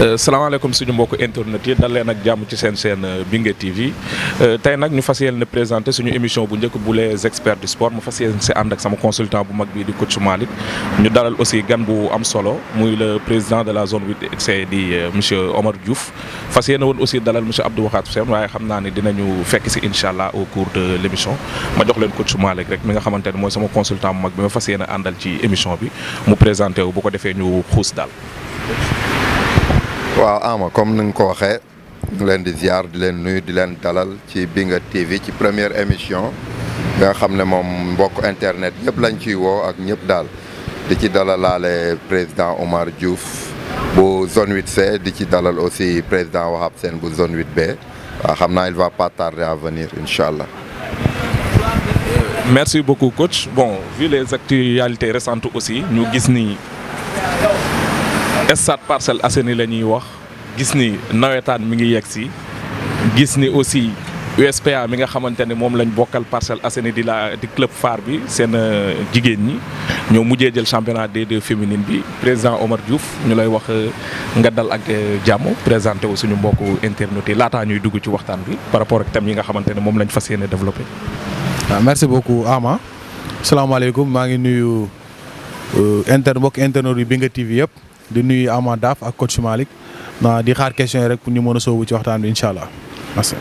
salaamaaleykum suñu mbokku internet yi dal leen ak jàmm ci seen Bingué TV tey nag ñu fas yéene présenté suñu émission bu njëkk bu les experts du sport mu fas yéene si ànd ak sama consultant bu mag bii di coach Malick ñu dalal aussi gan bu am solo muy le président de la zone 8C di monsieur Omar Diouf fas yéene woon aussi dalal monsieur Abdou Wakhat Sène waaye xam naa ni dinañu fekk si incha allah au cours de l' émission ma jox leen coach Malick rek mi nga xamante ne mooy sama consultant bu mag bi ma fas yéene àndal ci émission bi mu présenté wu bu ko defee ñu xuus daal. waaw Ama comme ni nga ko waxee ñu leen di ziar di leen nuyu di leen dalal ci Bingué TV ci première émission nga xam ne moom mbokk internet ñëpp lañ ciy woo ak ñëpp daal di ci dalalaale président Omar Diouf bu zone 8C di ci dalal aussi président Wakhat Sène bu zone 8B waaw xam naa il va pas tarder à venir incha allah. Merci beaucoup coach bon vu les actualités récentes aussi ñu gis ni. Stade Parcelles Assainies la ñuy wax gis ni nawetaan mi ngi yegg si gis ni aussi USPA mi nga xamante ne moom lañ bokkal Parcelles Assainies di club phare bi seen jigéen ñi ñoo mujjee jël championnat D2 féminine bi président Omar Diouf ñu lay wax nga dal ak jàmm présenté wu suñu mbokku internautes yi laataa ñuy dugg ci waxtaan bi par rapport ak thème yi nga xamante ne moom lañ fas yéene développé. waaw merci beaucoup Ama salaamaaleykum maa ngi nuyu mbokk internautes yi Bingué TV yëpp. di nuyu Ama Daf ak coach Malick di xaar question yi rek pour ñu mën a sóobu ci waxtaan bi incha allah merci.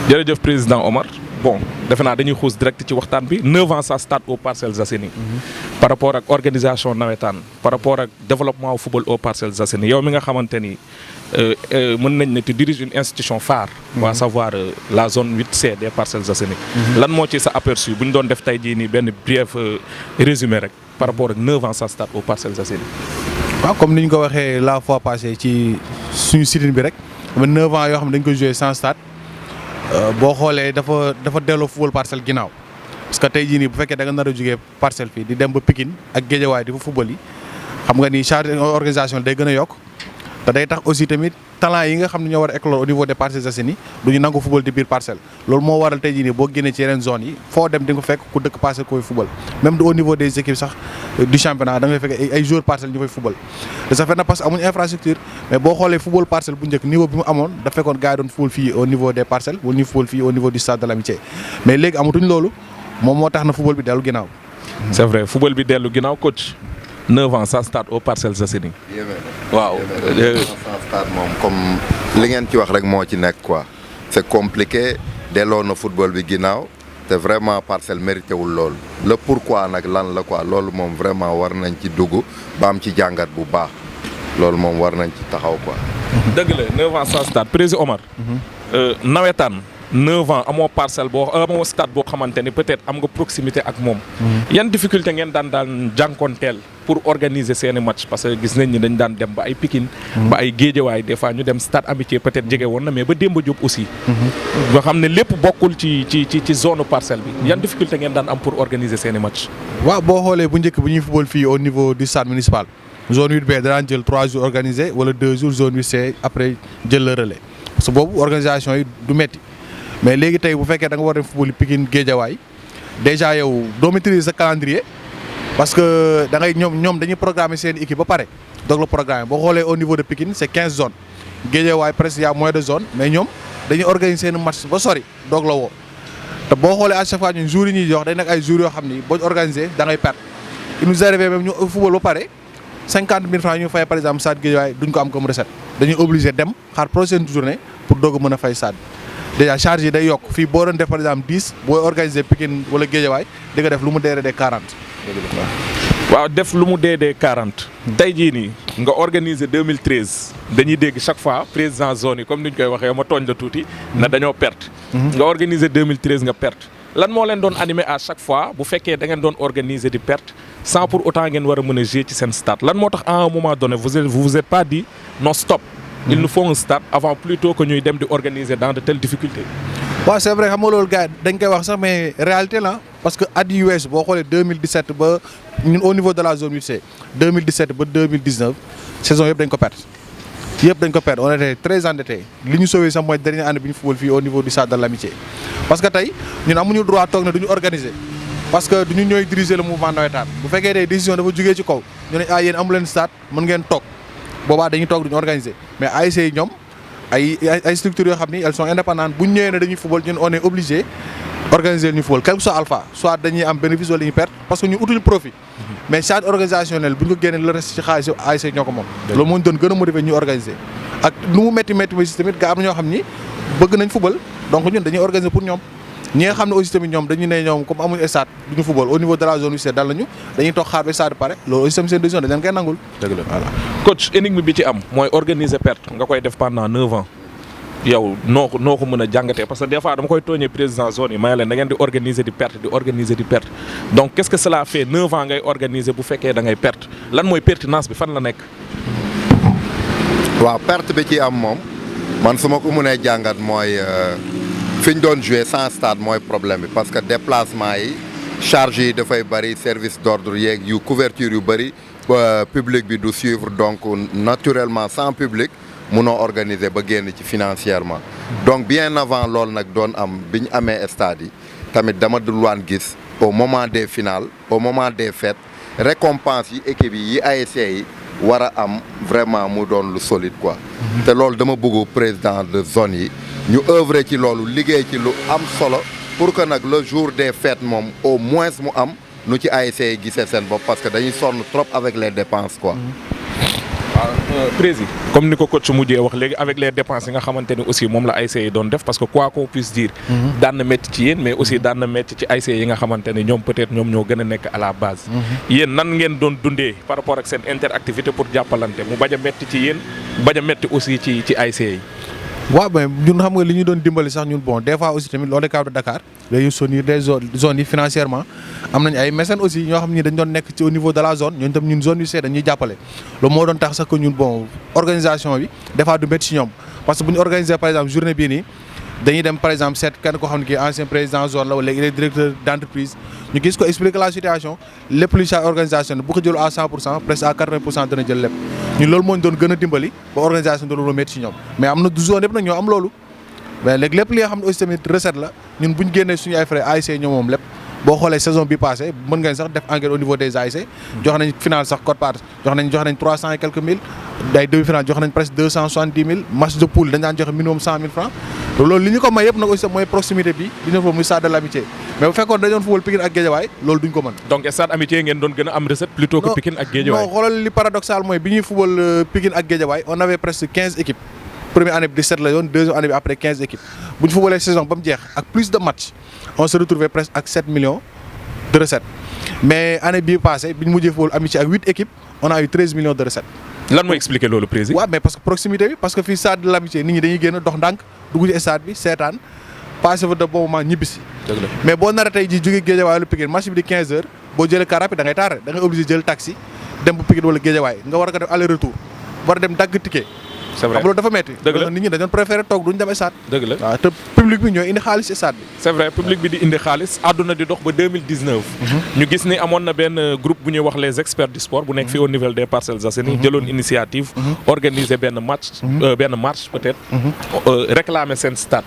jërëjëf président Omar bon defe naa dañuy xuus direct ci waxtaan bi 9 ans ça stade aux Parcelles Assainies. par rapport ak organisation nawetaan par rapport ak développement football aux Parcelles Assainies yow mi nga xamante ni mën nañ ne tu diriges une institution phare. à savoir la zone 8C des Parcelles Assainies. lan moo ci sa aperçu bu ñu doon def tey jii nii benn bref résumé rek par rapport ak 9 ans ça stade aux Parcelles Assainies. waaw comme ni ñu ko waxee la fois passée ci suñu sitting bi rek 9 ans yoo xam ne dañ ko joué sans stade boo xoolee dafa delloo football parcelle ginnaaw parce que tey jii nii bu fekkee da nga nar a jógee parcelle fii di dem ba Pikine ak Guédiawaye di fa football yi xam nga ni charge organisation day gën a yokk te day tax aussi tamit talent yi nga xam ne ñoo war a éclore au niveau des Parcelles Assainies du ñu nangu football di biir parcelle loolu moo waral tey jii nii boo génnee ci yeneen zone yi foo dem di nga fekk ku dëkk parcelle koy football même au niveau des équipes sax du championnat da ngay fekk ay joueurs parcelle ñu fay football de ce fait nag parce que amuñu infrastructure mais boo xoolee football parcelle bu njëkk niveau bi mu amoon da fekkoon gars yi doon football fii au niveau des parcelles wala ñu football fii au niveau du stade de l'Amitié mais léegi amatuñ loolu moom moo tax na football bi dellu ginnaaw. c'est vrai football bi dellu ginnaaw coach 9 ans ça stade aux Parcelles Assainies. waaw ça stade moom comme li ngeen ci wax rek moo ci nekk quoi c'est compliqué delloo na football bi ginnaaw te vraiment parcelle mérité wul loolu le pourquoi nag lan la quoi loolu moom vraiment war nañ ci dugg ba am ci jàngat bu baax loolu moom war nañ ci taxaw quoi. dëgg la 9 ans ça stade président Omar. nawetaan 9 ans amoo parcelle amoo stade boo xamante ni peut-être am nga proximité ak moom. yan difficulté ngeen daan jànkoonteel pour organiser seeni match parce que gis nañ ni dañ daan dem ba ay Pikine. ba ay Guédiawaye des fois ñu dem stade Amitié peut-être jege woon na mais ba Demba Diop aussi. nga xam ne lépp bokkul ci zone parcelle bi. yan difficulté ngeen daan am pour organiser seeni match. waaw boo xoolee bu njëkk bu ñuy football fii au niveau du stade municipal zone 8B daan jël 3 jours organisé wala 2 jours zone 8C après jël le relais parce que boobu organisation yi du metti mais léegi tey bu fekkee da nga war a dem football Pikine Guédiawaye déjà yow doo maîtriser sa calendrier parce que da ngay ñoom dañuy programmer seen équipe ba pare doog la programme boo xoolee au niveau de Pikine c'est 15 zones Guédiawaye presque y a moins de zones mais ñoom dañuy organiser seen match ba sori doog la woo te boo xoolee à chaque fois ñun jours yi ñuy jox day nekk ay jours yoo xam ni boo organisé da ngay perdre il nous arrive même ñu football ba pare 50 000 francs ñu fay par exemple stade Guédiawaye duñ ko am comme recette dañuy obligé dem xaar prochaine journée pour doog a mën a fay stade déjà charge yi day yokk fii boo doon def par exemple 10 booy organiser Pikine wala Guédiawaye di nga def lu mu dee 40. waaw def lu mu dee 40. tey jii nii nga organiser 2013 dañuy dégg chaque fois président zone yi comme ni ñu koy waxee ma tooñ la tuuti. na dañoo perte. nga organiser 2013 nga perte. lan moo leen doon animer à chaque fois bu fekkee da ngeen doon organiser di perte sans pour autant ngeen war a mën a jouer ci seen stade lan moo tax à un moment donné vous êtes pas dit non stop. il nous faut un stade avant plutôt que ñuy dem di organiser dans de telles difficultés. waaw c'est vrai xam nga loolu gars dañ koy wax sax mais réalité la parce que at yu weesu boo xoolee 2017 ba ñun au niveau de la zone 8C 2017 ba 2019 saison yëpp dañ ko perdre on était très endettés li ñu sauvé sax mooy dernière année bi ñu football fii au niveau du stade de l'Amitié parce que tey ñun amuñu droit toog ne duñu organiser parce que duñu ñooy diriger le mouvement nawetaan bu fekkee tey décision dafa jógee ci kaw ñu ne yéen amu leen stade mën ngeen toog boobaa dañuy toog duñu organiser mais ASC yi ñoom ay structures yoo xam ni elles sont indépendantes bu ñu ñëwee ne dañuy football ñun on est obligé organiser ñu football quel que soit alpha soit dañuy am bénéfice wala dañuy perte parce que ñu utuñu profit mais charge organisationnelle bu ñu ko génnee le reste ci xaalis ASC ñoo ko moom loolu moo ñu doon gën a motiver ñu organiser ak nu mu métti aussi tamit gaa am na ñoo xam ni bëgg nañ football donc ñun dañuy organiser pour ñoom ñi nga xam ne aussi tamit ñoom dañu ne ñoom comme amuñu stade du ñu football au niveau de la zone UC dal nañu dañuy toog xaar ba stade pare loolu aussi tamit seen décision dañ leen koy nangul. dëgg la voilà coach énigme bi ci am mooy organiser perte nga koy def pendant 9 ans yow noo ko mën a jàngatee parce que des fois dama koy tooñee président zone yi may leen da ngeen di organiser di perte donc qu'est-ce que cela fait 9 ans ngay organiser bu fekkee da ngay perte lan mooy pertinence bi fan la nekk. waaw perte bi ci am moom man su ma ko mënee jàngat mooy. fi ñu doon jouer sans stade mooy problème bi parce que déplacement yi charge yi dafay bëri service d'ordre yeeg yu couverture yu bëri public bi du suivre donc naturellement sans public munoo organiser ba génn ci financièrement donc bien avant loolu nag doon am bi ñu amee stade yi tamit dama dul waan gis au moment des finales au moment des fêtes récompense yi équipe yi ASC yi war a am vraiment mu doon lu solide quoi te loolu dama bëgg président de zone yi ñu œuvrer ci loolu liggéey ci lu am solo pour que nag le jour des fêtes moom au moins mu am nu ci ASC yi gisee seen bopp parce que dañuy sonn trop avec les dépenses quoi. waaw président comme ni ko coach mujjee wax léegi avec les dépenses yi nga xamante ni aussi moom la ASC yi doon def parce que quoi qu'on puisse dire. daan na métti ci yéen mais aussi daan na métti ci ASC yi nga xamante ni ñoom peut-être ñoom ñoo gën a nekk à la base. yéen nan ngeen doon dundee par rapport ak seen interactivité pour jàppalante mu bañ a métti ci yéen bañ a métti aussi ci ASC yi. waaw mais ñun xam nga li ñu doon dimbali sax ñun bon des fois aussi tamit l'ODCAV de Dakar day soutenir des zones yi financièrement am nañ ay mécènes aussi ñoo xam ni dañ doon nekk ci au niveau de la zone ñooñu tam ñun zone yu see dañuy jàppale loolu moo doon tax sax que ñun bon organisation bi des fois du métti ci ñoom parce que bu ñu organiser par exemple journée bii nii dañuy dem par exemple seet kenn koo xam ne kii ancien président zone la wala léegi il est directeur d'entreprise ñu gis ko expliquer la situation lépp luy charge organisation bu ko jël à 100% presque à 80% dana jël lépp ñun loolu moo ñu doon gën a dimbali ba organisation doon lu métti ci ñoom mais am na du zone yëpp nag ñoo am loolu mais léegi lépp li nga xam ne aussi tamit recette la ñun bu ñu génnee suñu ay frais ASC ñoom moom lépp boo xoolee saison bi passé mën ngeen sax def enquête au niveau des ASC jox nañ final sax code part jox nañ 300 et quelques mille day demi-finale jox nañ presque 270 000 match de poule dañ daan joxe minimum 100 000 francs loolu li ñu ko may yëpp nag aussi mooy proximité bi di ñu fa muy stade de l'amitié mais bu fekkoon dañoon football Pikine ak Guédiawaye loolu duñ ko mën. donc stade amitié ngeen doon gën a am recette plutôt que Pikine ak Guédiawaye. non xoolal li paradoxal mooy bi ñuy football Pikine ak Guédiawaye on avait presque 15 équipes première année bi 17 la yoon deuxième année bi après 15 équipes bu ñu footballee saison ba mu jeex ak plus de matchs on se retrouvait presque ak 7 millions de recettes mais année bii passée bi ñu mujjee football amitié ak 8 équipes on a eu 13 millions de recettes. lan mooy expliquer loolu président. waaw mais parce que proximité bi parce que fii stade de l'amitié nit ñi dañuy génn dox ndànk dugg ci stade bi seetaan passé fa de bon moment ñibbisi. dëgg la mais boo nar a tey jii jógee Guédiawaye wala Pikine match bi di 15 heures boo jëlee car rapide da ngay tardé da ngay obligé jël taxi dem bu Pikine wala Guédiawaye nga war a ko def aller retour war a dem dagg ticket. c'est vrai xam loolu dafa metti. dëgg la nit ñi dañoon préféré toog duñ dem stade. dëgg la waaw te public bi ñooy indi xaalis ci stade bi. c'est vrai public bi di indi xaalis àdduna di dox ba 2019. ñu gis ni amoon na benn groupe bu ñuy wax les experts du sport bu nekk fii au niveau des Parcelles Assainies jëloon initiative. organiser benn marche peut-être. réclamer seen stade.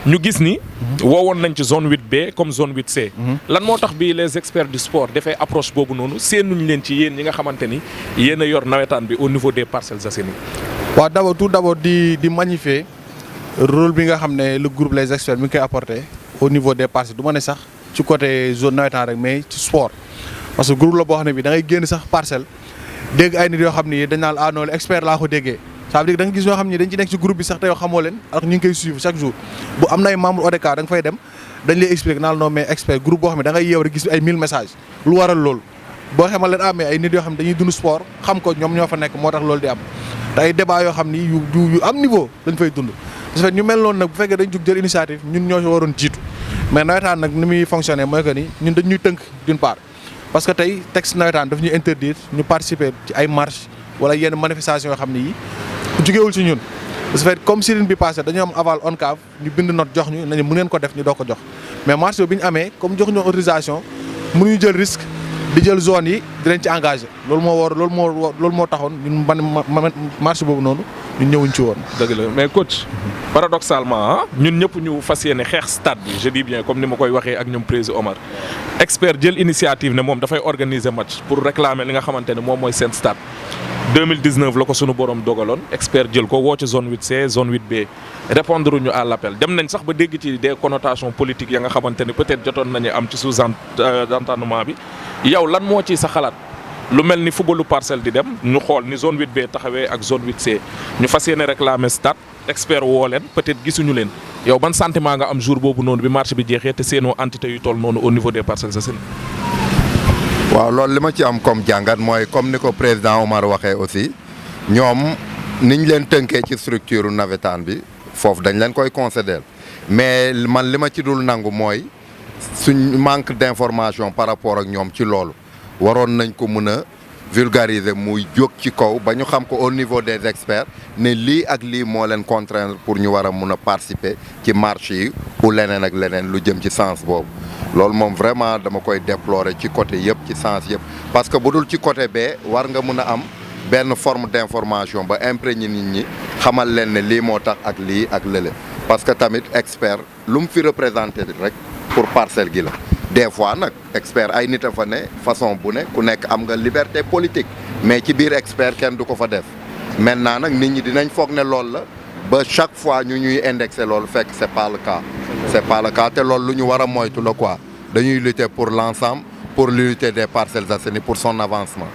ñu gis ni. woowoon nañ ci zone 8B comme zone 8C. lan moo tax bi les experts du sport defee approche boobu noonu seenuñ leen ci yéen ñi nga xamante ni yéen a yor nawetaan bi au niveau des Parcelles Assainies. waaw tout d'abord di magnifier rôle bi nga xam ne le groupe les experts mi ngi koy apporter au niveau des parcelles du ma ne sax ci côté zone nawetaan rek mais ci sport parce que groupe la boo xam ne bi da ngay génn sax parcelle dégg ay nit yoo xam ni dañ naan ah non expert laa ko déggee ça veut dire da nga gis ñoo xam ni dañ ci nekk ci groupe bi sax te yoo xamoo leen alors ñu ngi koy suivre chaque jour bu am na ay membres ODCAV da nga fay dem dañ lay expliquer naan non mais expert groupe boo xam ne da ngay yeew rek gis ay 1000 messages lu waral loolu boo xamal leen mais ay nit yoo xam ne dañuy dund sport xam ko ñoom ñoo fa nekk moo tax loolu di am te ay débat yoo xam ni yu am niveau dañ fay dund parce que ñu mel noonu nag bu fekkee dañ jug jël initiative ñun ñoo ci waroon jiitu mais nawetaan nag ni muy fonctionner mooy que ni ñun dañ ñuy tënk d'une part parce que tey texte nawetaan daf ñuy interdire ñu participer ci ay marches wala yenn manifestations yoo xam ne yi jugewul ci ñun parce que comme sirine bi passé dañoo am aval ONCAV ñu bind note jox ñu nañu mu ngeen ko def ñu doo ko jox mais marche bi ñu amee comme jox ñu autorisation mënuñu jël risque di jël zone yi di leen ci engagé loolu moo taxoon ñun marche boobu noonu ñun ñëwuñ ci woon. dëgg la mais coach paradoxalement ñun ñëpp ñu fas yéene xeex stade bi je dis bien comme ni ma koy waxee ak ñoom président Omar expert jël initiative ne moom dafay organiser match pour réclamer li nga xamante ne moom mooy seen stade 2019 la ko sunu borom dogaloon expert jël ko woo ci zone 8C zone 8B répondre ñu à l'appel dem nañ sax ba dégg ci des connotations politiques ya nga xamante ne peut-être jotoon nañu am ci sous-entendement bi yow lan moo ci sa xalaat lu mel ni footballu Parcelles di dem ñu xool ni zone 8B taxawee ak zone 8C ñu fas yéene réclamer stade expert woo leen peut-être gisuñu leen yow ban sentiment nga am jour boobu noonu bi marché bi jeexee te seenoo entité yu toll noonu au niveau des Parcelles Assainies. waaw loolu li ma ci am comme jàngat mooy comme ni ko président Omar waxee aussi ñoom niñ leen tënkee ci structure navétane bi foofu dañ leen koy concéder mais man li ma ci dul nangu mooy suñ manque d'information par rapport ak ñoom ci loolu waroon nañ ko mën a vulgariser muy jóg ci kaw ba ñu xam ko au niveau des experts ne lii ak lii moo leen contraindre pour ñu war a mun a participer ci marche yi ou leneen ak leneen lu jëm ci sens boobu loolu moom vraiment dama koy déplorer ci côté yëpp ci sens yëpp parce que bu dul ci côté bee war nga mun a am benn forme d'information ba imprégner nit ñi xamal leen ne lii moo tax ak lii ak lële parce que tamit expert lu mu fi représenté rek pour parcelle gi la des fois nag expert ay nit a fa ne façon bu ne ku nekk am nga liberté politique mais ci biir expert kenn du ko fa def maintenant nag nit ñi dinañ foog ne loolu la ba chaque fois ñu ñuy indexé loolu fekk c'est pas le cas te loolu lu ñu war a moytu la quoi dañuy lutter pour l'ensemble pour l'unité des Parcelles Assainies pour son avancement.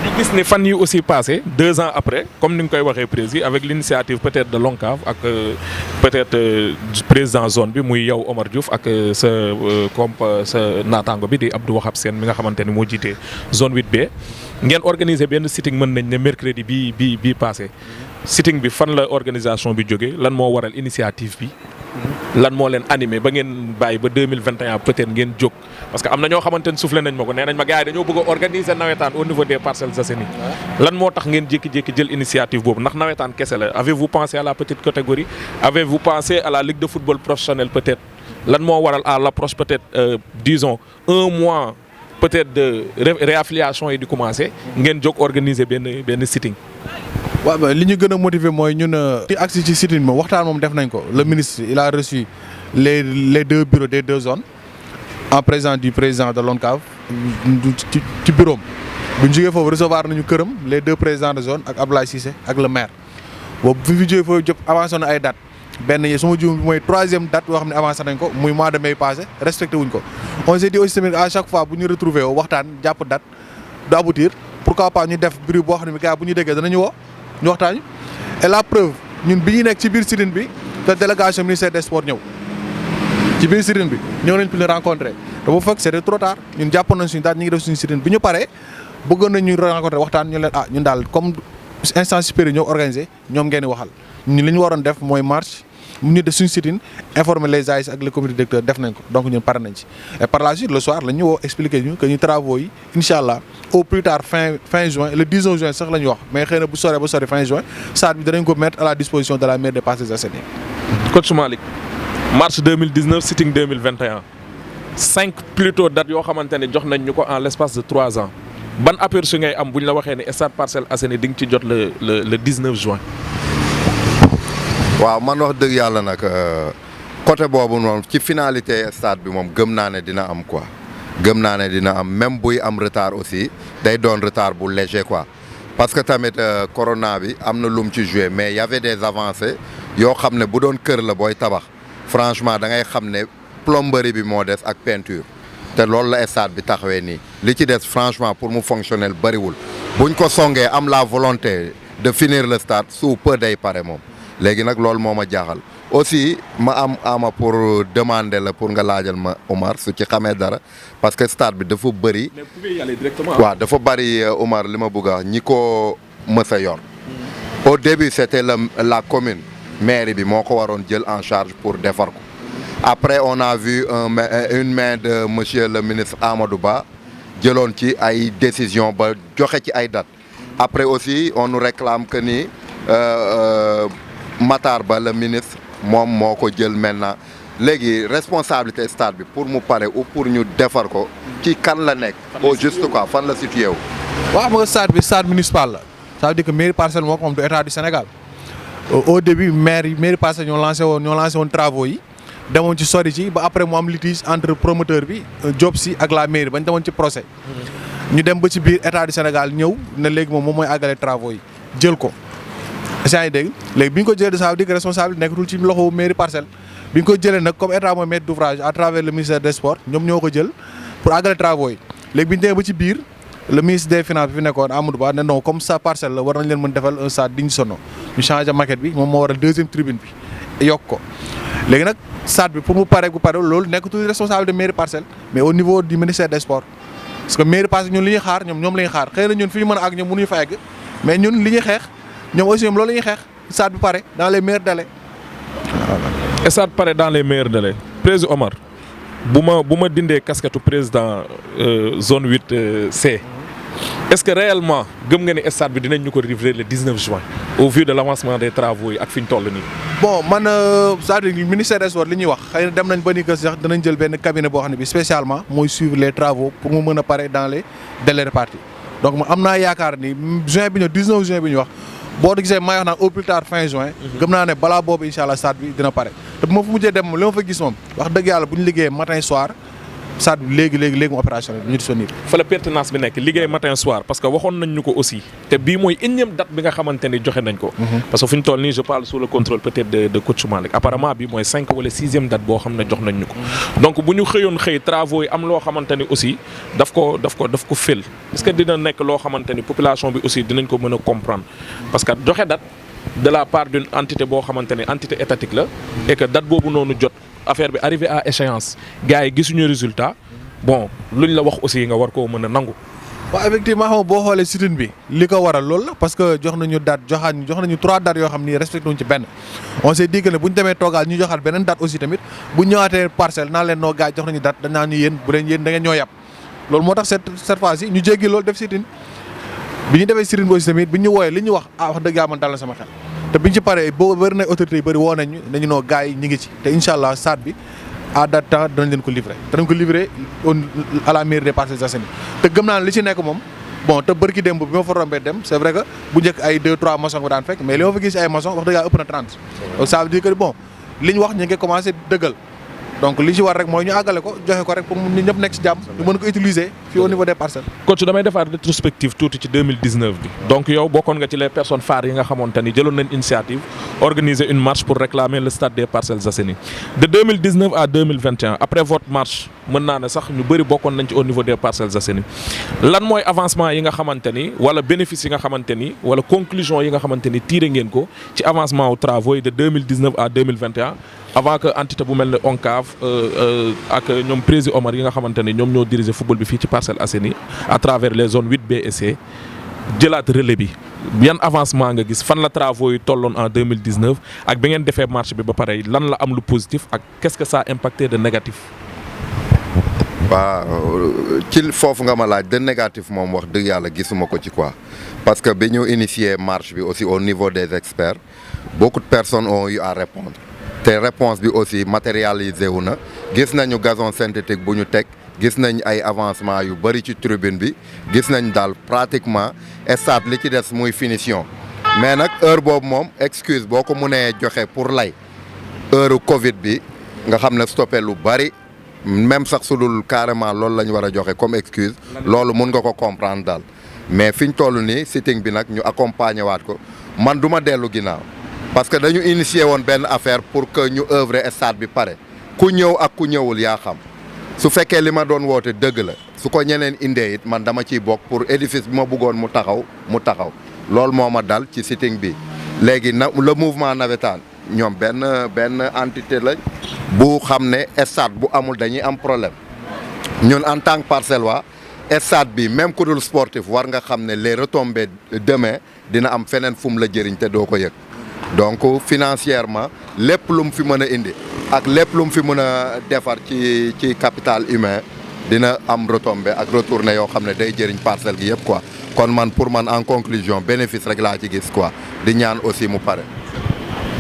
ñu gis ni fan yi aussi passé 2 ans après comme ni nga koy waxee président avec l'initiative peut-être de l'ONCAV ak peut-être président zone bi muy yow Omar Diouf ak sa sa naataango bi di Abdou Wahab Sène mi nga xamante ni moo jiite zone 8B ngeen organiser benn sitting mën nañ ne mercredi bii passé sitting bi fan la organisation bi jógee lan moo waral initiative bi lan moo leen animé ba ngeen bàyyi ba 2021 peut-être ngeen jóg parce que am na ñoo xamante ne soufflé nañ ma ko nee nañ ma gars yi dañoo bëgg a organiser nawetaan au niveau des Parcelles Assainies lan moo tax ngeen jékki-jékki jël initiative boobu ndax nawetaan kese la avez-vous pensé à la petite catégorie avez-vous pensé à la ligue de football professionnel peut-être lan moo waral à l'approche peut-être disons 1 mois peut-être de réaffiliation yi di commencer ngeen jóg organiser benn sitting. waaw ba li ñu gën a motiver mooy ñun ci agsi ci sitting moom waxtaan moom def nañ ko le ministre il a reçu les 2 bureaux des 2 zones en présence du président de l'ONCAV ci bureau bu ñu jógee foofu recevoir nañu këram les 2 présidents de zone ak Abdoulaye Cissé ak le maire boobu fi jógee foofu jëpp avancé na ay dates benn yi su ma juum mooy 3e date boo xam ne avancé nañ ko muy mois de mai passé respecté wuñ ko on s'est dit aussi tamit à chaque fois bu ñu retrouver woo waxtaan jàpp date du aboutir pourquoi pas ñu def bureau boo xam ne gars bu ñu déggee danañu woo ñu waxtaan et la preuve ñun bi ñu nekk ci biir sitting bi la délégation ministère des sports ñëw ci biir sitting bi ñëw nañ pour ñu rencontrer te bu fekk c'était trop tard ñun jàppoon nañ suñu daal ñu ngi def suñu sitting bi ñu paree bëggoon nañ ñu rencontrer waxtaan ñu leen ñun daal comme instance supérieure ñoo organisé ñoom ngeen di waxal ñun li ñu waroon def mooy marche ñu def suñu sitting informer les AIC ak le comité directeur def nañ ko donc ñun pare nañ ci et par la suite le soir la ñu woo expliquer ñu que ñu travaux yi incha allah au plus tard fin juin le 19 juin sax la ñu wax mais xëy na bu soree ba sori fin juin stade bi danañ ko mettre à la disposition de la mairie des Parcelles Assainies. coach Malick marche 2019 sitting 2021 5 plutôt dates yoo xamante ne jox nañ ñu ko en l'espace de 3 ans ban aperçu ngay am bu ñu la waxee ne stade Parcelles Assainies di nga ci jot le 19 juin. waaw man wax dëgg yàlla nag côté boobu noonu ci finalité stade bi moom gëm naa ne dina am quoi gëm naa ne dina am même buy am retard aussi day doon retard bu léger quoi parce que tamit corona bi am na lum ci joué mais y avait des avancées yoo xam ne bu doon kër la booy tabax franchement da ngay xam ne plomberie bi moo des ak peinture te loolu la stade bi taxawee nii li ci des franchement pour mu fonctionnel bariwul buñ ko songee am la volonté de finir le stade sous peu day pare moom léegi nag loolu moo ma jaaxal aussi ma ama pour demander la pour nga laajal ma Omar su ci xamee dara parce que stade bi dafa bëri. mais vous pouvez y aller directement. waaw dafa bëri Omar li ma bëgg a wax ñi ko mës a yor. au début c'était la commune mairie bi moo ko waroon jël en charge pour defar ko après on a vu une main de monsieur le ministre Amadou Ba jëloon ci ay décision ba joxe ci ay dates après aussi on nous réclame que ni. Matar Ba le ministre moom moo ko jël maintenant léegi responsabilité stade bi pour mu pare ou pour ñu defar ko ci kan la nekk au juste quoi fan la situé wu. waaw ma nga stade bi stade municipal la ça veut dire que mairie Parcelles moo ko moom du état du Sénégal au début mairie Parcelles ñoo lancé woon travaux yi demoon ci sori ci ba après mu am litige entre promoteur bi Diop Sy ak la mairie bañ demoon ci procès ñu dem ba ci biir état du Sénégal ñëw ne léegi moom mooy àggale travaux yi jël ko. yaa ngi dégg léegi bi ñu ko jëlee ça veut dire que responsable nekkatul ci loxo mairie Parcelles bi ñu ko jëlee nag comme état mooy maître d'ouvrage à travers le ministère des sports ñoom ñoo ko jël pour àggale travaux yi léegi bi ñu demee ba ci biir le ministre des finances bi fi nekkoon Amadou Ba ne non comme ça Parcelles la war nañ leen mën defal un stade digne de son nom ñu changé maquette bi moom moo waral deuxième tribune bi yokk ko léegi nag stade bi pour mu pare bu pare loolu nekkatul responsable de mairie Parcelles mais au niveau du ministère des sports parce que mairie Parcelles ñun li ñuy xaar ñoom la ñuy xaar xëy na ñun fi ñu mën a ak ñoom mënuñu fa egg mais ñun li ñuy xeex ñoom aussi loolu la ñuy xeex stade bi pare dans les meilleurs délais. stade pare dans les meilleurs délais président Omar bu ma dindee casquette président zone 8C est-ce que réellement gëm nga ni stade bi dinañ ñu ko livrer le 19 juin au vu de l'avancement des travaux yi ak fi ñu toll nii. bon man c'est-à-dire ministère des sports li ñuy wax xëy na dem nañ ba ni que sax danañ jël benn cabinet boo xam ne bi spécialement mooy suivre les travaux pour mu mën a pare dans les délais répartis donc ma am naa yaakaar ni juin bi ñu 19 juin bi ñu wax. boo gisee maa ngi wax naan au plus tard fin juin. gëm naa ne balaa boobu incha allah stade bi dina pare te bu ma fu mujjee dem li ma fa gis moom wax dëgg yàlla bu ñu liggéeyee matin soir stade bi léegi mu opérationnel ñu disponible. fa la pertinence bi nekk liggéey matin soir parce que waxoon nañ ñu ko aussi te bii mooy énième date bi nga xamante ni joxe nañ ko. parce que fu ñu toll nii je parle sous le contrôle peut-être de coach Malick apparemment bii mooy 5 wala 6e date boo xam ne jox nañ ñu ko. donc bu ñu xëyoon xëy travaux yi am loo xamante ni aussi daf ko fël est-ce que dina nekk loo xamante ni population bi aussi dinañ ko mën a comprendre parce que joxe date de la part d'une entité boo xamante ni entité étatique la et que date boobu noonu jot. affaire bi arrivé à échéance gars yi gisuñu résultat bon luñ la wax aussi nga war koo mën a nangu. waaw effectivement xam nga boo xoolee sit-in bi li ko waral loolu la parce que jox nañu date jox nañu 3 dates yoo xam ni respecté wuñ ci benn on s'est dit que ne bu ñu demee toogaal ñu joxaat beneen date aussi tamit bu ñu ñëwaatee Parcelles naa leen noo gars jox nañu date dañ naa ñu yéen bu leen yéen da ngeen ñoo yàpp loolu moo tax cette fois ci ñu jéggi loolu def sit-in bi ñu defee sit-in bi aussi tamit bi ñu wooyee li ñu wax wax dëgg yàlla man dal na sama xel. te biñ ci paree boo bëri na autorités yi bëri woo nañu dañu noo gars yi ñu ngi ci te incha allah stade bi à date temps danañ leen ko livrer à la mairie des Parcelles Assainies te gëm naa ne li ci nekk moom bon te bërki démb bi ma fa rombee dem c'est vrai que bu njëkk ay 2-3 maçons nga daan fekk mais li ma fa gis ay maçons wax dëgg yàlla ëpp na 30 donc ça veut dire que bon li ñu wax ñu ngi commencé dëggal donc li ci war rek mooy ñu àggale ko joxe ko rek pour ñu ñëpp nekk ci jàmm ñu mën ko utiliser fii au niveau des parcelles. coach damay defaat rétrospective tuuti ci 2019 bi donc yow bokkoon nga ci les personnes phares yi nga xamante ni jëloon nañ initiative organiser une marche pour réclamer le stade des Parcelles Assainies de 2019 à 2021 après votre marche mën naa ne sax ñu bëri bokkoon nañ ci au niveau des Parcelles Assainies lan mooy avancement yi nga xamante ni wala bénéfice yi nga xamante ni wala conclusion yi nga xamante ni tiré ngeen ko ci avancement aux travaux yi de 2019 à 2021 avant que entité bu mel ne ONCAV ak ñoom président Omar yi nga xamante ne ñoom ñoo diriger football bi fii ci Parcelles Assainies à travers les zones 8B et C jëlaat relais bi yan avancement nga gis fan la travaux yi tolloon en 2019 ak bi ngeen defee marche bi ba pare lan la am lu positif ak qu'est-ce que ça a impacté de négatif. waaw ci foofu nga ma laaj de négatif moom wax dëgg yàlla gisuma ko ci quoi parce que bi ñu initié marche bi aussi au niveau des experts beaucoup de personnes ont eu à répondre. te réponse bi aussi matérialisé wu na gis nañu gazon synthétique bu ñu teg gis nañ ay avancement yu bëri ci tribune bi gis nañ daal pratiquement stade li ci des muy finition mais nag heure boobu moom excuse boo ko mënee joxe pour lay heure Covid bi nga xam ne stoppé lu bëri même sax su dul carrément loolu la ñu war a joxe comme excuse loolu mun nga ko comprendre daal mais fi ñu toll nii sitting bi nag ñu accompagner waat ko man du ma dellu ginnaaw. parce que dañu initier woon benn affaire pour que ñu œuvrer stade bi pare ku ñëw ak ku ñëwul yaa xam su fekkee li ma doon woote dëgg la su ko ñeneen indee it man dama ciy bokk pour édifice bi ma bëggoon mu taxaw loolu moo ma dal ci sitting bi léegi le mouvement navétane ñoom benn entité la bu xam ne stade bu amul dañuy am problème ñun en tant que Parcellois stade bi même ku dul sportif war nga xam ne les retombées demain dina am feneen fu mu la jëriñ te doo ko yëg. donc financièrement lépp lu mu fi mën a indi ak lépp lu mu fi mën a defar ci capital humain dina am retombée ak retourné yoo xam ne day jëriñ parcelle gi yëpp quoi kon man pour man en conclusion bénéfice rek laa ci gis quoi di ñaan aussi mu pare.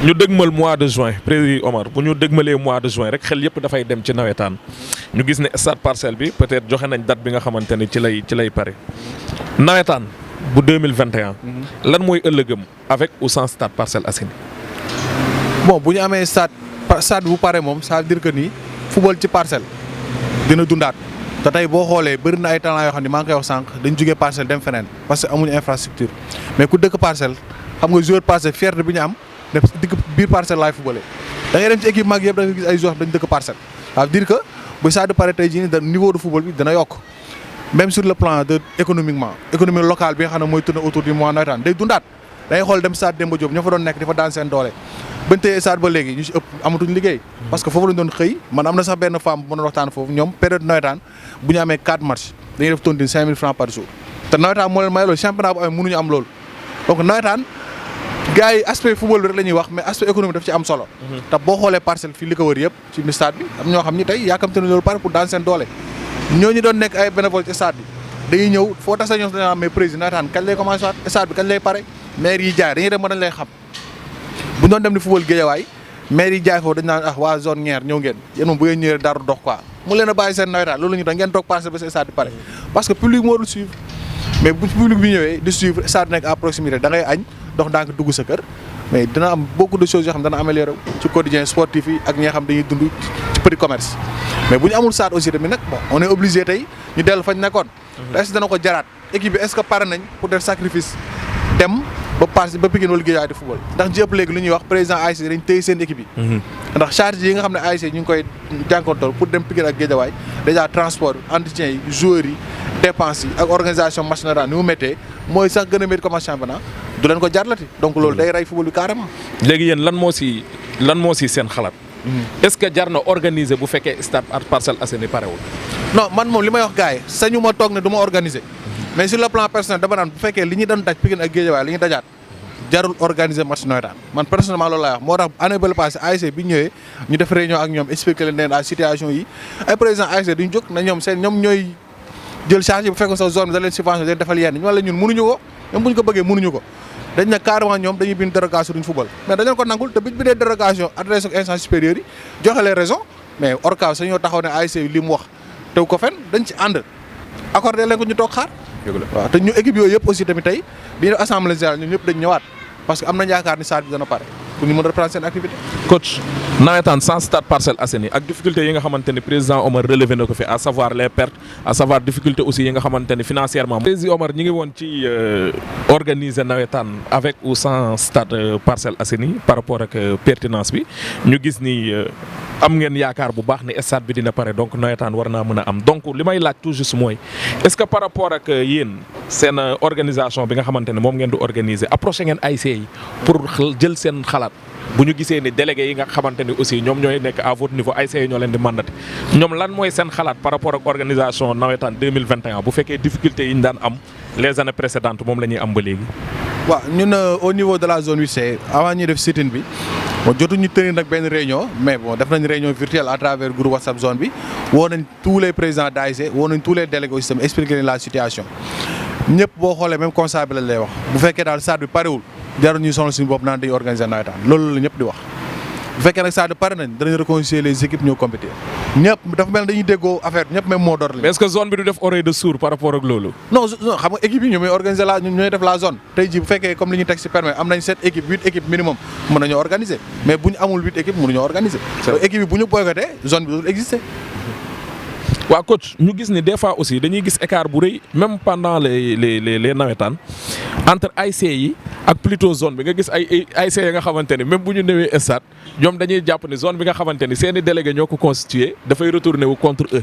ñu dëgmal mois de juin président Omar bu ñu dëgmalee mois de juin rek xel yëpp dafay dem ci nawetaan ñu gis ne stade Parcelles bi peut-être joxe nañ date bi nga xamante ni ci lay pare nawetaan. bu 2021. lan mooy ëllëgëm avec ou sans stade Parcelles Assainies. bon bu ñu amee stade bu pare moom ça veut dire que ni football ci parcelle dina dundaat te tey boo xoolee bëri na ay talent yoo xam ne maa ngi koy wax sànq dañ jógee Parcelles dem feneen parce que amuñu infrastructure mais ku dëkk Parcelles xam nga joueur Parcelles fierté bi ñu am ne digg biir Parcelles laay footballé da ngay dem ci équipe mag yëpp da nga gis ay joueurs dañu dëkk Parcelles ça veut dire que bu Sadio pare tey jii nii niveau de football bi dana yokk même sur le plan de économie locale bi nga xam ne mooy tourner autour du mois nawetaan day dundaat da ngay xool dem stade Demba Diop ña fa doon nekk di fa daan seen doole bañ tëyee stade ba léegi ñu ci ëpp amatuñ liggéey parce que foofu lañ doon xëy man am na sax benn femme bu ma doon waxtaan foofu ñoom période nawetaan bu ñu amee 4 matchs dañuy def tontine 5000 francs par jour te nawetaan moo leen may loolu championnat bu amee mënuñu am loolu donc nawetaan gars yi aspect football bi rek la ñuy wax mais aspect économique daf ci am solo te boo xoolee Parcelles fii li ko wër yëpp ci stade bi am ñoo xam ni tey yaakamte na loolu pare pour daan seen doole ñooñu doon nekk ay bénévole ci stade bi dañuy ñëw foo tasa ñoom dañoo am mais président nawetaan kañ lay commencé waat stade bi kañ lay pare maire yi jaay dañuy dem ba dañ lay xam bu ñu doon dem di football Guédiawaye maire yi jaay foofu dañ naan waa zone Nière ñëw ngeen yéen moom bu ngeen ñëwee daru dox quoi mu leen a bàyyi seen nawetaan loolu ñu doon ngeen toog Parcelles ba seen stade bi pare parce que public moo dul suivre mais bu public bi ñëwee di suivre stade nekk à proximité da ngay añ dox ndànk dugg sa kër mais dina am beaucoup de choses yoo xam dana amélioré ci quotidien sportif yi ak ñi nga xam dañuy dund ci petit commerce mais bu ñu amul stade aussi tamit nag bon on est obligé tey ñu dellu fañ nekkoon est-ce que dana ko jaraat équipe bi est-ce que pare nañ pour def sacrifice dem ba Parcelles ba Pikine wala Guédiawaye di football ndax ji ëpp léegi lu ñuy wax président ASC dañ téye seen équipe yi ndax charge yi nga xam ne ASC ñu ngi koy jànkoontool pour dem Pikine ak Guédiawaye déjà transport entretien yi joueurs yi dépenses yi ak organisation match nawetaan ni mu méttee mooy sax gën a métti comme championnat du leen ko jarlati donc loolu day rey football bi carrément léegi yéen lan moo si seen xalaat est-ce que jar na organiser bu fekkee stade ak Parcelles Assainies parewul non man moom li may wax gars yi sañu ma toog ne du ma organiser mais sur le plan personnel dama naan bu fekkee li ñu doon daj Pikine ak Guédiawaye li ñu dajaat jarul organiser match nawetaan man personnellement loolu laay wax moo tax année ba la passé ASC bi ñëwee ñu def réunion ak ñoom expliquer leen ne situation yi ay président ASC duñ jóg na ñoom ñooy jël charge bu fekkoon sa zone bi da leen subvention leen defal yenn ñu wala ñun mënuñu ko même bu ñu ko bëggee mënuñu ko dañ ne carrément ñoom dañuy bind dérogation duñ football mais dañu ko nangul te biñ bindee dérogation adressé ko instance supérieure yi joxe les raisons mais ORCAV sañoo taxaw ne ASC li mu wax tew ko fen dañ ci ànd accordé leen ko ñu toog xaar waaw te ñu équipe yooyu yëpp aussi tamit tey bi ñu def assemblée générale ñun ñëpp dañ ñëwaat parce que am nañ yaakaar ni stade bi dana pare pour ñu mën a reprendre seen activité. coach nawetaan sans stade Parcelles Assainies ak difficulté yi nga xamante ne président Omar relevé na ko fi à savoir les pertes à savoir difficulté aussi yi nga xamante ne financièrement. président Omar ñi ngi woon ci organiser nawetaan avec ou sans stade Parcelles Assainies par rapport ak pertinence bi ñu gis ni am ngeen yaakaar bu baax ni stade bi dina pare donc nawetaan war naa mën a am donc li may laaj tout juste mooy est-ce que par rapport ak yéen seen organisation bi nga xamante ne moom ngeen di organiser approché ngeen ASC yi pour jël seen xalaat bu ñu gisee ni délégué yi nga xamante ni aussi ñoom ñooy nekk à votre niveau ASC yi ñoo leen di mandati ñoom lan mooy seen xalaat par rapport ak organisation nawetaan 2021 bu fekkee difficulté yi ñu daan am les années précédentes moom la ñuy am ba léegi. waaw ñun au niveau de la zone 8C avant ñuy def sit-in bi bon jotuñu tenir nag benn réunion mais bon def nañ réunion virtuelle à travers groupe WhatsApp zone bi woo nañ tous les présidents d'ASC woo nañ tous les délégués aussi tamit expliquer leen la situation ñëpp boo xoolee même constat bi lañ lay wax bu fekkee daal stade bi parewul jarul ñuy sonal suñu bopp naan day organiser nawetaan loolu la ñëpp di wax bu fekkee nag stade bi pare nañ danañ réconcilier les équipes ñoo compétir ñëpp dafa mel dañuy déggoo affaire ñëpp même moo door la. mais est-ce que zone bi du def oreille de sourd par rapport ak loolu. non xam nga équipe yi ñoom ñooy organiser ñooy def la zone tey jii bu fekkee comme li ñu teg ci permis am nañ 7 équipes 8 équipes minimum mën nañoo organiser mais bu ñu amul 8 équipes mënuñoo organiser. équipe yi bu ñu boycotté zone bi dootul exister. waaw coach ñu gis ni des fois aussi dañuy gis écart bu rëy même pendant les nawetaan entre ASC yi ak plutôt zone bi nga gis ay ASC yi nga xamante ni même bu ñu newee stade ñoom dañuy jàpp ni zone bi nga xamante ni seeni délégué ñoo ko constitué dafay retourner wu contre eux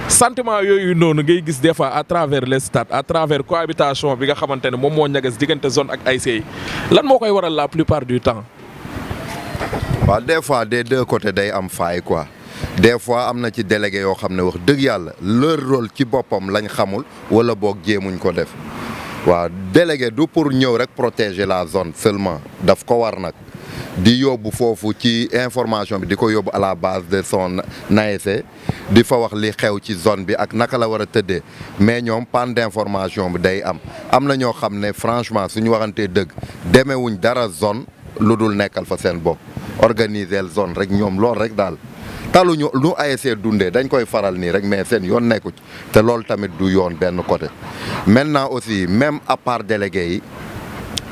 sentiment yooyu noonu ngay gis des fois à travers les stades à travers cohabitation bi nga xamante ne moom moo ñagas diggante zone ak ASC yi lan moo koy waral la plupart du temps. waaw des fois des deux côtés day am faay quoi. des fois am na ci délégué yoo xam ne wax dëgg yàlla leur rôle ci boppam lañ xamul wala boog jéemuñ ko def waaw délégué du pour ñëw rek protéger la zone seulement daf ko war nag di yóbbu foofu ci information bi di ko yóbbu à la base de son ASC di fa wax li xew ci zone bi ak naka la war a tëddee mais ñoom panne d'information bi day am na ñoo xam ne franchement suñu waxantee dëgg demewuñ dara zone lu dul nekkal fa seen bopp organiser zone rek ñoom loolu rek daal taluñu lu ASC dundee dañ koy faral nii rek mais seen yoon nekku ci te loolu tamit du yoon benn côté. maintenant aussi même à part délégué yi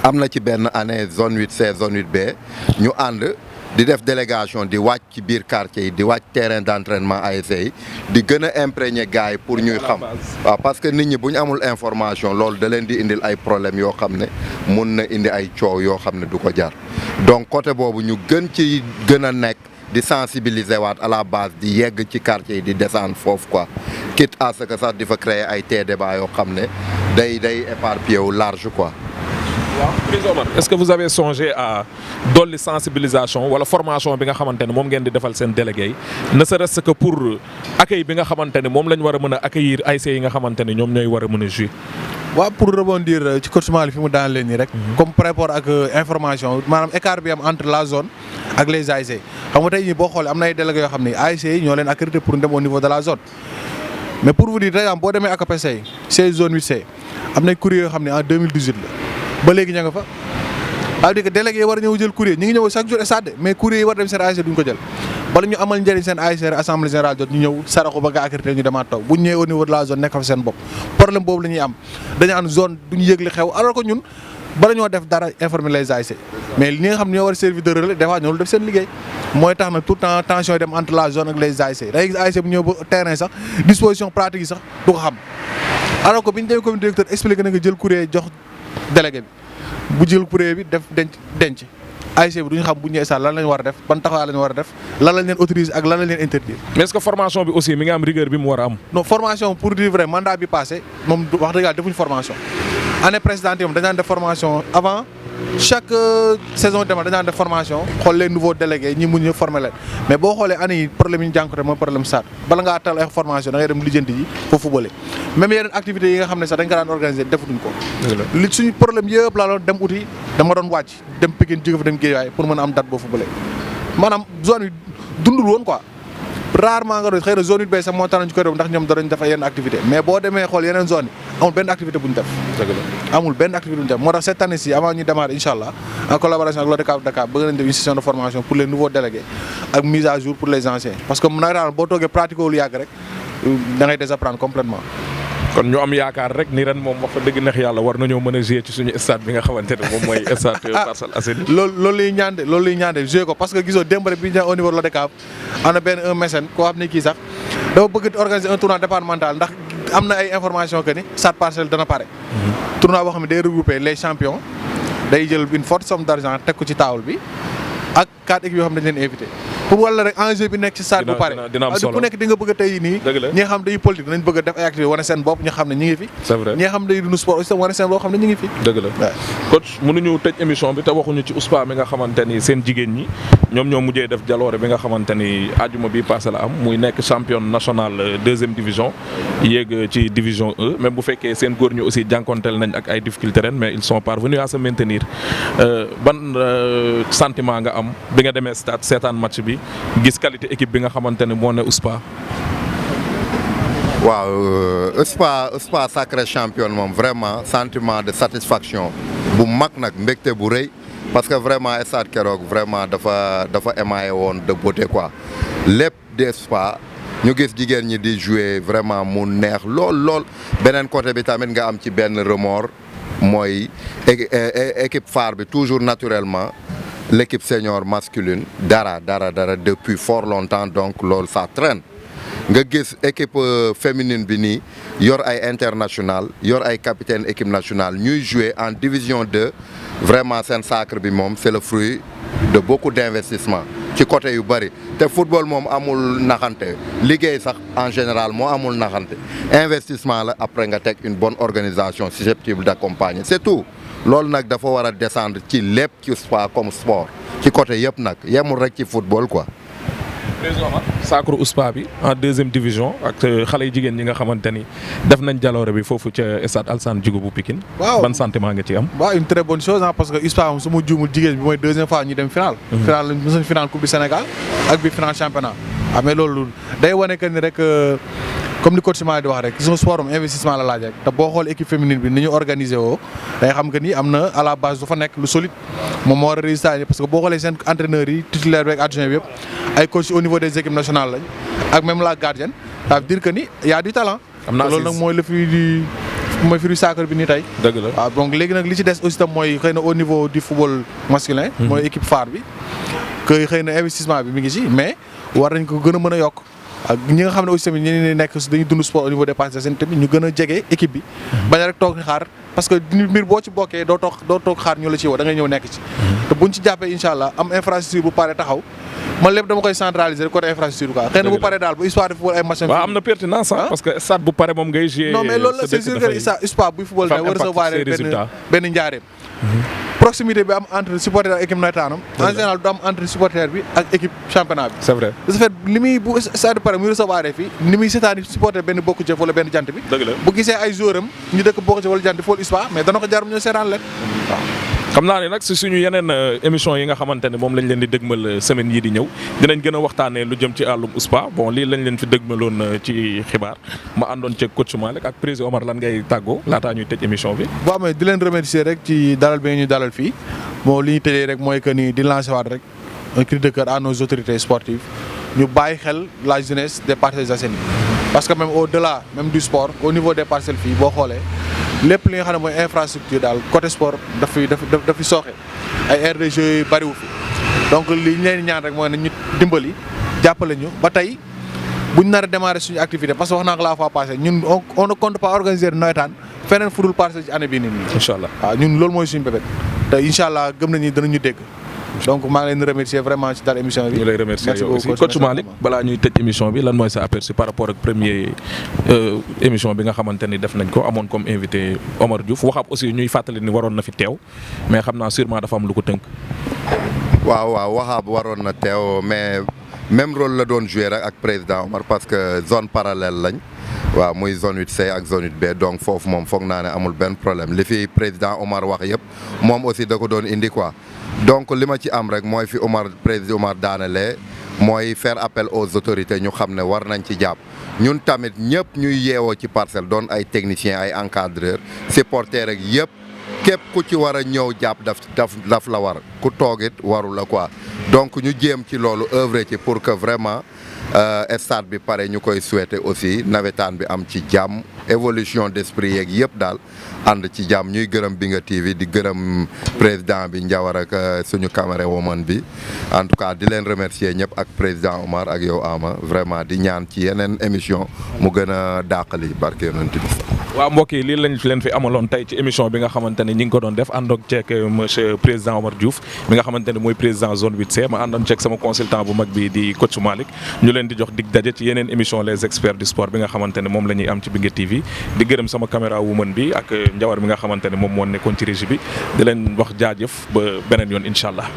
am na ci benn année zone 8C zone 8B ñu ànd di def délégation di wàcc ci biir quartier yi di wàcc terrain d'entraînement ASC yi di gën a imprégner gars yi pour ñuy xam waaw parce que nit ñi bu ñu amul information loolu da leen di indil ay problèmes yoo xam ne mun na indi ay coow yoo xam ne du ko jar donc côté boobu ñu gën a nekk di sensibiliser waat à la base di yegg ci quartier yi di descendre foofu quoi quitte à ce que sax di fa créer ay débat yoo xam ne day éparpillé wu large quoi. waaw Prince Omar est-ce que vous avez songé à dolli sensibilisation wala formation bi nga xamante ne moom ngeen di defal seen délégué yi ne serait-ce que pour accueil bi nga xamante ne moom lañ war a mën a accueillir ASC yi nga xamante ne ñoom ñooy war a mën a jouer. waaw pour rebondir ci coach Malick fi mu daan leen nii rek. comme par rapport ak information maanaam écart bi am entre la zone ak les ASC xam nga tey jii boo xoolee am na ay délégués yoo xam ne ASC yi ñoo leen accrédité pour dem au niveau de la zone mais pour vous dire par exemple boo demee ak APC c'est zone 8C am na courrier yoo xam ne en 2018 la ba léegi ña nga fa. ça veut dire que délégué yi war a ñëw jël courrier ñi ngi ñëw chaque jour stade mais courrier yi war dem seen ASC duñ ko jël bala ñu amal njëriñ seen ASC assemblée générale jot ñu ñëw saraxu ba nga accrédité ñu demaat taw bu ñu ñëwee au niveau de la zone nekk fa seen bopp problème boobu la ñuy am dañu am zone duñu yëg li xew alors que ñun bala ñoo def dara informer les ASC mais li nga xam ne ñoo war a servir de relais des fois ñoo def seen liggéey mooy tax nag tout le temps tension yi dem entre la zone ak les ASC day gis ASC bu ñëw ba terrain sax disposition pratique yi sax du ko xam alors que bi ñu demee comité directeur expliqué na nga jël courrier jox délégué bi bu jël courrier bi def denc ASC bi du ñu xam bu ñu ñëwee sax lan lañ war a def ban taxawaay lañ war a def lan lañ leen autorisé ak lan lañ leen interdire. mais est-ce que formation bi aussi mi nga am rigueur bi mu war a am. non formation pour dire vrai mandat bi passé moom wax dëgg yàlla defuñ formation année précédente moom dañu daan def formation avant chaque saison dema dañu daan def formation xool les nouveaux délégués ñi mun ñu former leen mais boo xoolee année yi problème yi ñu jànkuwante mooy problème stade bala ngaa tal ay formation da ngay dem lijjanti ji foofu footballé même yeneen activités yi nga xam ne sax dañ ko daan organiser defutuñ ko. li suñu problème yëpp laa doon dem uti dama doon wàcc dem Pikine jóge fa dem Guédiawaye pour mën a am date boo footballé maanaam zone yi dundul woon quoi. rarement nga doon xëy na zone 8B sax moo tax nañu ko réew ndax ñoom darañ def ay yenn activité mais boo demee xool yeneen zone yi amul benn activité bu ñu def. amul benn activité bu ñu def moo tax cette année ci avant ñu démarrer incha allah en collaboration ak l'ODCAV Dakar bëgg nañ def une session de formation pour les nouveaux délégués ak mise à jour pour les anciens parce que nag boo toogee pratiqué wul yàgg rek da ngay désapprendre complètement kon ñu am yaakaar rek ni ren moom wax fa dëgg neex yàlla war nañoo mën a jouer ci suñu stade bi nga xamante ne moom mooy stade Parcelles Assainies. loolu lay ñaande jouer ko parce que gisoo démb rek bi ñu au niveau de l'ODCAV am na benn un mécène koo xam ne kii sax dafa bëgg organiser un tournoi départemental ndax am na ay information que ni stade Parcelles dana pare. tournoi boo xam ne day regrouper les champions day jël une forte somme d'argent teg ko ci table bi ak 4 équipes yoo xam ne dañ leen invité. pour wala rek enjeu bi nekk ci stade bu pare dina am solo ku nekk di nga bëgg a tey nii ñi nga xam dañuy politique dinañ bëgg a def ay activité wane seen bopp ñi nga xam ne ñi ngi fi c'est vrai ñi nga xam dañuy dund sport aussi wane seen bopp xam ne ñi ngi fi dëgg la coach mënuñu tëj émission bi te waxuñu ci USPA mi nga xamante ni seen jigéen ñi ñoom ñoo mujjee def jaloore bi nga xamante ni ajuma bi passé la am muy nekk championne nationale 2e division yéeg ci division 1 même bu fekkee seen góor ñu aussi jànkonteel nañ ak ay difficultés ren mais ils sont parvenus à se maintenir ban sentiment nga am bi nga demee stade seetaan match bi gis qualité équipe bi nga xamante ne moo ne USPA. waaw USPA sacré championne moom vraiment sentiment de satisfaction bu mag nag mbégte bu rëy parce que vraiment stade keroog vraiment dafa émaillé woon de beauté quoi lépp de USPA ñu gis jigéen ñi di jouer vraiment mu neex lool beneen côté bi tamit nga am ci benn remords mooy équipe phare bi toujours naturellement. L'équipe senior masculine dara depuis fort longtemps donc loolu ça traîne nga gis équipe féminine bi nii yor ay international yor ay capitaine équipe nationale ñuy jouer en division 2 vraiment seen sacre bi moom c'est le fruit de beaucoup d'investissement ci côté yu bari te football moom amul naxante liggéey sax en général moo amul naxante investissement la après nga teg une bonne organisation susceptible d'accompagner c'est tout loolu nag dafa war a descendre ci lépp ci USPA comme sport ci côté yëpp nag yemul rek ci football quoi. sacre USPA bi en 2e division ak xale yu jigéen ñi nga xamante ni def nañ jaloore bi foofu ca stade Alassane Djigo bu Pikine. waaw ban sentiment nga ci am. waaw une très bonne chose parce que USPA moom su ma juumul jigéen bi mooy 2e fois ñu dem final. final lañ mos a final coupe du Sénégal ak bi final championnat. mais loolu day wane que ni rek. comme ni coach Malick di wax rek gis nga sport am investissement la laaj rek te boo xool équipe féminine bi ni ñu organisé woo day xam que ni am na à la base du fa nekk lu solide moom moo war a résultat parce que boo xoolee seen entraîneurs yi titulaire bi ak adjoint bi yëpp ay coach au niveau des équipes nationales lañ ak même la gardienne ça veut dire que ni y a du talent. am na loolu nag mooy le fruit du sacre bi nii tey. dëgg la waaw donc léegi nag li ci des aussi tam mooy xëy na au niveau du football masculin. mooy équipe phare bi. que xëy na investissement bi mi ngi ci mais war nañ ko gën a mën a yokk ak ñi nga xam ne aussi tamit ñi nekk dañuy dund sport au niveau des Parcelles Assainies tamit ñu gën a jege équipe bi bañ rek toog xaar parce que mbir boo ci bokkee doo toog xaar ñu la ci woo da ngay ñëw nekk ci te buñ ci jàppee incha allah am infrastructure bu pare taxaw man lépp dama koy centraliser côté infrastructure quoi xëy na bu pare daal bu histoire de football ay match waaw am na pertinence parce que stade bu pare moom ngay jouer non mais loolu la c'est sûr que histoire buy football ne war recevoir benn njaareem proximité bi am entre supporter ak équipe nawetaanam en général du am entre supporter bi ak équipe championnat bi c'est vrai de ce fait li muy bu stade pare muy recevoir fii ni muy seetaani supporter benn bokku jëf wala benn jant bi bu gisee ay joueur am ñu dëkk bokku jëf wala jant fool histoire mais dana ko jar ñu seetaan leen waaw xam naa ne nag si suñu yeneen émission yi nga xamante ne moom lañ leen di dëgmal semaine yii di ñëw dinañ gën a waxtaanee lu jëm ci àllum USPA bon lii lañ leen fi dëgmaloon ci xibaar ma àndoon ceeg coach Malick ak président Omar lan ngay tàggoo laataa ñuy tëj émission bi. boo amee di leen remercier rek ci dalal bi ñu dalal fii bon li ñu tëjee rek mooy que ni di lancer waat rek un cri de cœur à nos autorités sportives ñu bàyyi xel la jeunesse des Parcelles Assainies parce que même au-delà même du sport au niveau des parcelles fii boo xoolee. lépp li nga xam ne mooy infrastructure daal côté sport daf fi sooxe ay aires de jeu yu bariwu fi donc li ñu leen ñaan rek mooy nañu dimbali jàppale ñu ba tey buñ nar a démarrer suñu activité parce que wax naa ko la fois passée ñun on ne compte pas organiser nawetaan feneen fudul Parcelles ci année bii nii. incha allah waaw ñun loolu mooy suñu bébét te incha allah gëm nañu danañu dégg. donc maa ngi leen di remercier vraiment ci daal émission bi. ñu lay remercier yow aussi coach Malick balaa ñuy tëj émission bi lan mooy sa aperçu par rapport ak premier émission bi nga xamante ni def nañ ko amoon comme invité Omar Diouf waxam aussi ñuy fàttali ni waroon na fi teew mais xam naa sûrement dafa am lu ko tënk. waaw waxaab waroon na teew mais même rôle la doon jouer rek ak président Omar parce que zone parallèle lañ. waaw muy zone 8C ak zone 8B donc foofu moom foog naa ne amul benn problème li fi président Omar wax yëpp moom aussi da ko doon indi quoi. donc li ma ci am rek mooy fi président Omar daanalee mooy faire appel aux autorités ñu xam ne war nañ ci jàpp ñun tamit ñëpp ñuy yeewoo ci parcelle doon ay techniciens ay encadreurs supporters rek yëpp képp ku ci war a ñëw jàpp daf la war ku toogit waru la quoi donc ñu jéem ci loolu œuvrer ci pour que vraiment stade bi pare ñu koy souhaiter aussi nawetaan bi am ci jàmm évolution d'esprit yeeg yëpp daal ànd ci jàmm ñuy gërëm Binga TV di gërëm président bi Ndiawar ak suñu caméra woman bi en tout cas di leen remercier ñëpp ak président Omar ak yow Ama vraiment di ñaan ci yeneen émission mu gën a dàqali barke yonent bi. waaw mbokk yi lii lañ leen fi amaloon tey ci émission bi nga xamante ne ñi ngi ko doon def àndoon ceeg monsieur président Omar Diouf mi nga xamante ne mooy président zone 8C ma àndoon ceeg sama consultant bu mag bi di coach Malick ñu leen di jox dig daje ci yeneen émission les experts du sport bi nga xamante ne moom la ñuy am ci Binga TV di gërëm sama caméra woman bi ak Ndiawar mi nga xamante ne moom moo nekkoon ci régie bi di leen wax jaajëf ba beneen yoon incha allah.